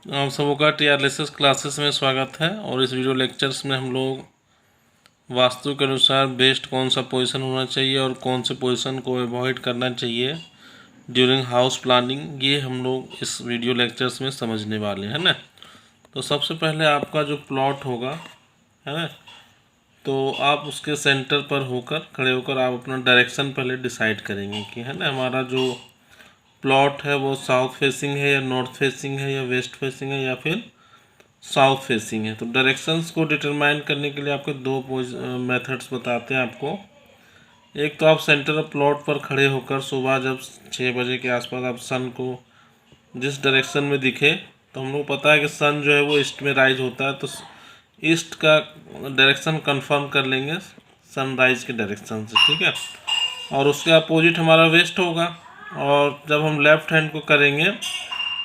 आप सबों का टीआरएलएसएस क्लासेस में स्वागत है। और इस वीडियो लेक्चर्स में हम लोग वास्तु के अनुसार बेस्ट कौन सा पोजीशन होना चाहिए और कौन से पोजीशन को अवॉइड करना चाहिए ड्यूरिंग हाउस प्लानिंग, ये हम लोग इस वीडियो लेक्चर्स में समझने वाले हैं ना। तो सबसे पहले आपका जो प्लॉट होगा है ना, तो आप उसके सेंटर पर होकर खड़े होकर आप अपना डायरेक्शन पहले डिसाइड करेंगे कि है ना हमारा जो प्लॉट है वो साउथ फेसिंग है या नॉर्थ फेसिंग है या वेस्ट फेसिंग है या फिर साउथ फेसिंग है। तो डायरेक्शंस को डिटरमाइन करने के लिए आपके दो मेथड्स बताते हैं आपको। एक तो आप सेंटर ऑफ प्लॉट पर खड़े होकर सुबह जब 6 बजे के आसपास आप सन को जिस डायरेक्शन में दिखे, तो हम लोग पता है कि सन जो है वो ईस्ट में राइज होता है, तो ईस्ट का डायरेक्शन कंफर्म कर लेंगे सनराइज के डायरेक्शन से, ठीक है। और उसके अपोजिट हमारा वेस्ट होगा, और जब हम लेफ्ट हैंड को करेंगे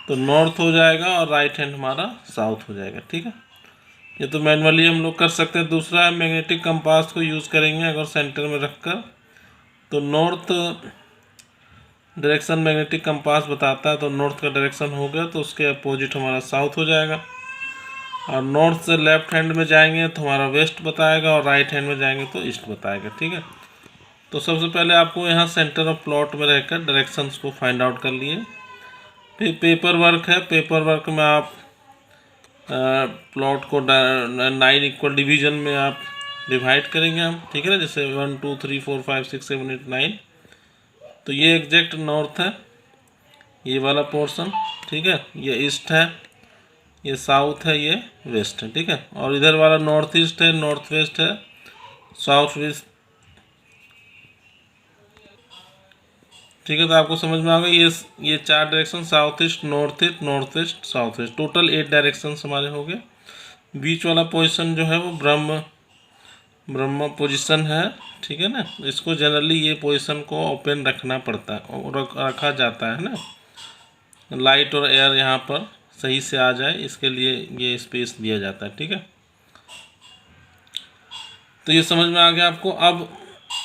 तो नॉर्थ हो जाएगा और राइट हैंड हमारा साउथ हो जाएगा, ठीक है। ये तो मैनुअली हम लोग कर सकते हैं। दूसरा है मैग्नेटिक कंपास को यूज़ करेंगे अगर सेंटर में रखकर, तो नॉर्थ डायरेक्शन मैग्नेटिक कंपास बताता है, तो नॉर्थ का डायरेक्शन हो गया तो उसके अपोजिट हमारा साउथ हो जाएगा। और नॉर्थ से लेफ्ट हैंड में जाएंगे तो हमारा वेस्ट बताएगा, और राइट हैंड में जाएंगे तो ईस्ट बताएगा, ठीक है। तो सबसे पहले आपको यहाँ सेंटर ऑफ प्लॉट में रहकर डायरेक्शंस को फाइंड आउट कर लिए। फिर पेपर वर्क है, पेपर वर्क में आप प्लॉट को 9 इक्वल डिवीजन में आप डिवाइड करेंगे हम, ठीक है ना। जैसे 1 2 3 4 5 6 7 8 9, तो ये एग्जैक्ट नॉर्थ है ये वाला पोर्शन, ठीक है। ये ईस्ट है, ये साउथ है, ये वेस्ट है, ठीक है। और इधर वाला नॉर्थ ईस्ट है, नॉर्थ वेस्ट है, साउथ वेस्ट, ठीक है। तो आपको समझ में आ गया ये 4 direction south east, north west, south west, total 8 direction हमारे हो गए। बीच वाला पोजीशन जो है वो ब्रह्म पोजीशन है, ठीक है ना। इसको जनरली ये पोजीशन को ओपन रखना पड़ता है और रखा जाता है ना, लाइट और एयर यहाँ पर सही से आ जाए, इसके लिए ये स्पेस दिया जाता है, ठीक है। तो ये समझ में आ गया आपको। अब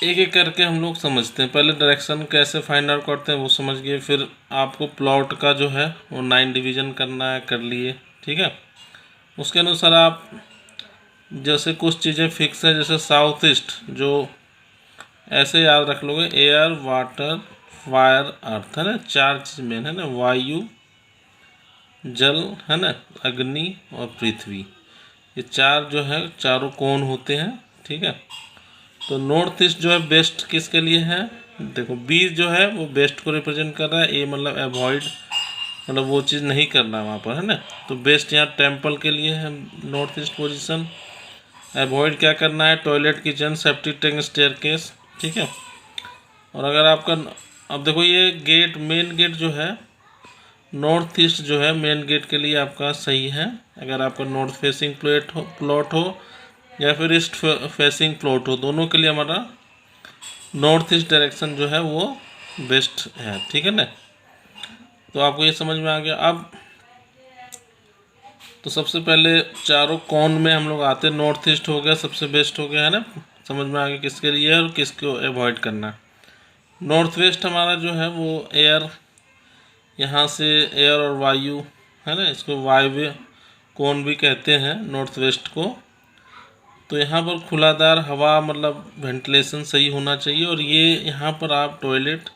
एक एक करके हम लोग समझते हैं। पहले डायरेक्शन कैसे फाइंड आउट करते हैं वो समझ गए, फिर आपको प्लॉट का जो है वो 9 डिवीज़न करना है, कर लिए, ठीक है। उसके अनुसार आप जैसे कुछ चीज़ें फिक्स है, जैसे साउथ ईस्ट जो ऐसे याद रख लोगे, एयर वाटर फायर अर्थ है ना, 4 चीज़ मेन है ना, वायु जल है ना, अग्नि और पृथ्वी, ये 4 जो है चारों कौन होते हैं, ठीक है। तो नॉर्थ ईस्ट जो है बेस्ट किसके लिए है, देखो बी जो है वो बेस्ट को रिप्रेजेंट कर रहा है, ए मतलब अवॉइड, मतलब वो चीज़ नहीं करना वहाँ पर है ना। तो बेस्ट यहाँ टेम्पल के लिए है नॉर्थ ईस्ट पोजीशन। अवॉइड क्या करना है, toilet, kitchen, septic tank, staircase, ठीक है। और अगर आपका, अब देखो ये गेट, मेन गेट जो है नॉर्थ ईस्ट जो है मेन गेट के लिए आपका सही है। अगर आपका नॉर्थ फेसिंग प्लॉट हो या फिर ईस्ट फेसिंग प्लॉट हो, दोनों के लिए हमारा नॉर्थ ईस्ट डायरेक्शन जो है वो बेस्ट है, ठीक है ना। तो आपको ये समझ में आ गया। अब तो सबसे पहले चारों कौन में हम लोग आते हैं, नॉर्थ ईस्ट हो गया सबसे बेस्ट हो गया है ना, समझ में आ गया किसके लिए है और किसको अवॉइड करना। नॉर्थ वेस्ट हमारा जो है वो एयर, यहाँ से एयर और वायु है ना, इसको वायव्य कोण भी कहते हैं नॉर्थ वेस्ट को। तो यहाँ पर खुलादार हवा, मतलब वेंटिलेशन सही होना चाहिए, और ये यहाँ पर आप टॉयलेट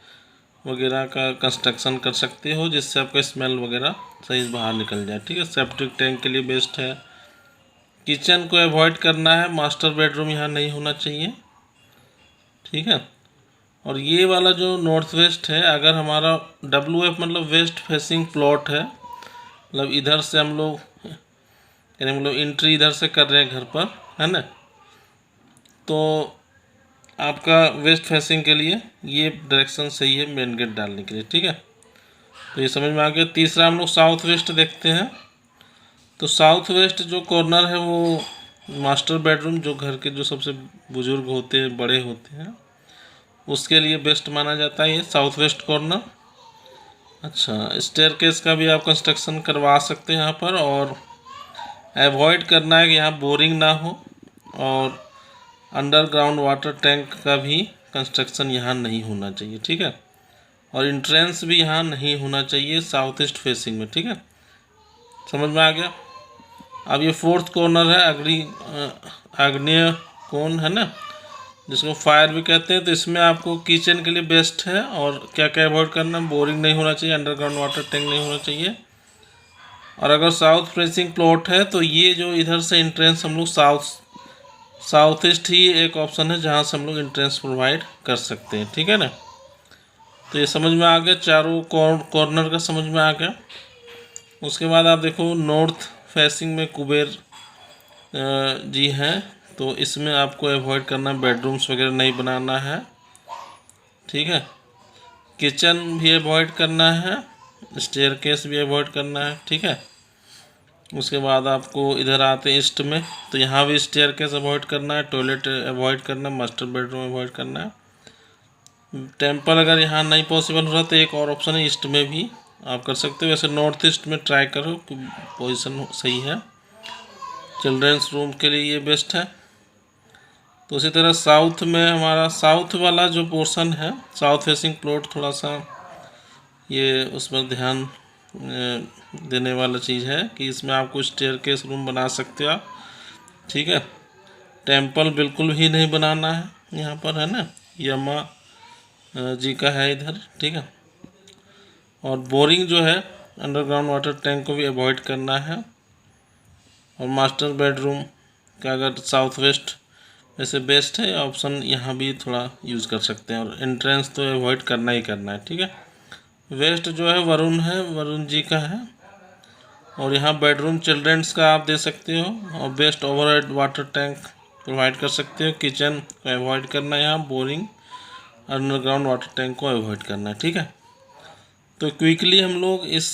वगैरह का कंस्ट्रक्शन कर सकते हो जिससे आपका स्मेल वगैरह सही बाहर निकल जाए, ठीक है। सेप्टिक टैंक के लिए बेस्ट है। किचन को अवॉइड करना है, मास्टर बेडरूम यहाँ नहीं होना चाहिए, ठीक है। और ये वाला जो नॉर्थ वेस्ट है, अगर हमारा WF मतलब वेस्ट फेसिंग प्लॉट है, मतलब इधर से हम लोग यानी मतलब एंट्री इधर से कर रहे हैं घर पर है ना, तो आपका वेस्ट फेसिंग के लिए ये डायरेक्शन सही है मेन गेट डालने के लिए, ठीक है। तो ये समझ में आ गया। तीसरा हम लोग साउथ वेस्ट देखते हैं। तो साउथ वेस्ट जो कॉर्नर है वो मास्टर बेडरूम, जो घर के जो सबसे बुजुर्ग होते हैं, बड़े होते हैं, उसके लिए बेस्ट माना जाता है ये साउथ वेस्ट कॉर्नर। अच्छा, स्टेयरकेस का भी आप कंस्ट्रक्शन करवा सकते हैं यहाँ पर, और अवॉइड करना है कि यहाँ बोरिंग ना हो, और अंडरग्राउंड वाटर टैंक का भी कंस्ट्रक्शन यहाँ नहीं होना चाहिए, ठीक है। और इंट्रेंस भी यहाँ नहीं होना चाहिए साउथ ईस्ट फेसिंग में, ठीक है। समझ में आ गया। अब ये फोर्थ कॉर्नर है आग्नेय कोण है ना, जिसको फायर भी कहते हैं। तो इसमें आपको किचन के लिए बेस्ट है। और क्या क्या अवॉइड करना, बोरिंग नहीं होना चाहिए, अंडरग्राउंड वाटर टैंक नहीं होना चाहिए। और अगर साउथ फेसिंग प्लॉट है तो ये जो इधर से इंट्रेंस हम लोग साउथ ईस्ट ही एक ऑप्शन है जहाँ से हम लोग इंट्रेंस प्रोवाइड कर सकते हैं, ठीक है ना। तो ये समझ में आ गया, चारों कॉर्नर का समझ में आ गया। उसके बाद आप देखो नॉर्थ फेसिंग में कुबेर जी हैं, तो इसमें आपको अवॉइड करना, बेडरूम्स वगैरह नहीं बनाना है, ठीक है। किचन भी अवॉइड करना है, स्टेयरकेस भी अवॉइड करना है, ठीक है। उसके बाद आपको इधर आते हैं ईस्ट में, तो यहाँ भी स्टेयरकेस अवॉइड करना है, टॉयलेट अवॉइड करना है, मास्टर बेडरूम अवॉइड करना है। टेम्पल अगर यहाँ नहीं पॉसिबल हो रहा तो एक और ऑप्शन है, ईस्ट में भी आप कर सकते हो। वैसे नॉर्थ ईस्ट में ट्राई करो, पोजीशन सही है। चिल्ड्रंस रूम के लिए ये बेस्ट है। तो उसी तरह साउथ में हमारा साउथ वाला जो पोर्शन है, साउथ फेसिंग प्लॉट, थोड़ा सा ये उस पर ध्यान देने वाला चीज़ है कि इसमें आपको स्टेयरकेस रूम बना सकते हो आप, ठीक है। टेम्पल बिल्कुल भी नहीं बनाना है यहाँ पर, है ना, यमा जी का है इधर, ठीक है। और बोरिंग जो है, अंडरग्राउंड वाटर टैंक को भी अवॉइड करना है। और मास्टर बेडरूम का अगर साउथ वेस्ट वैसे बेस्ट है ऑप्शन, यहाँ भी थोड़ा यूज़ कर सकते हैं। और एंट्रेंस तो अवॉइड करना ही करना है, ठीक है। वेस्ट जो है वरुण जी का है। और यहाँ बेडरूम चिल्ड्रंस का आप दे सकते हो। और best overhead water tank provide कर सकते हो। किचन को अवॉइड करना है, यहाँ बोरिंग, अंडरग्राउंड वाटर टैंक को अवॉइड करना है, ठीक है। तो क्विकली हम लोग इस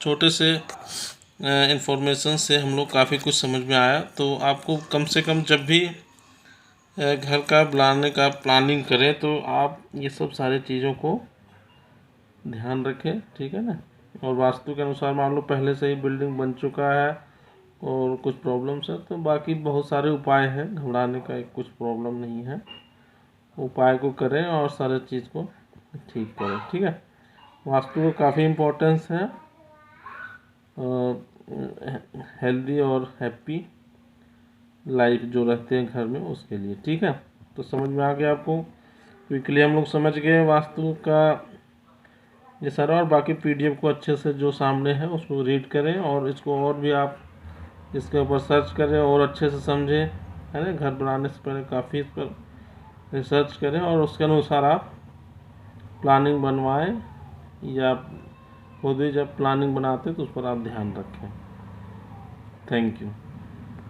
छोटे से इंफॉर्मेशन से हम लोग काफ़ी कुछ समझ में आया। तो आपको कम से कम जब भी घर का बनाने का प्लानिंग करें तो आप ये सब सारी चीज़ों को ध्यान रखें, ठीक है ना। और वास्तु के अनुसार मान लो पहले से ही बिल्डिंग बन चुका है और कुछ प्रॉब्लम्स है, तो बाकी बहुत सारे उपाय हैं, घबराने का एक कुछ प्रॉब्लम नहीं है। उपाय को करें और सारे चीज़ को ठीक करें, ठीक है। वास्तु का काफ़ी इम्पोर्टेंस है हेल्दी और हैप्पी लाइफ जो रहते हैं घर में उसके लिए, ठीक है। तो समझ में आ गया आपको, क्विकली हम लोग समझ गए वास्तु का ये सारा। और बाकी पीडीएफ को अच्छे से जो सामने है उसको रीड करें और इसको और भी आप इसके ऊपर सर्च करें और अच्छे से समझें, है ना। घर बनाने से पहले काफ़ी इस पर रिसर्च करें और उसके अनुसार आप प्लानिंग बनवाएं, या खुद ही जब प्लानिंग बनाते तो उस पर आप ध्यान रखें। Thank you.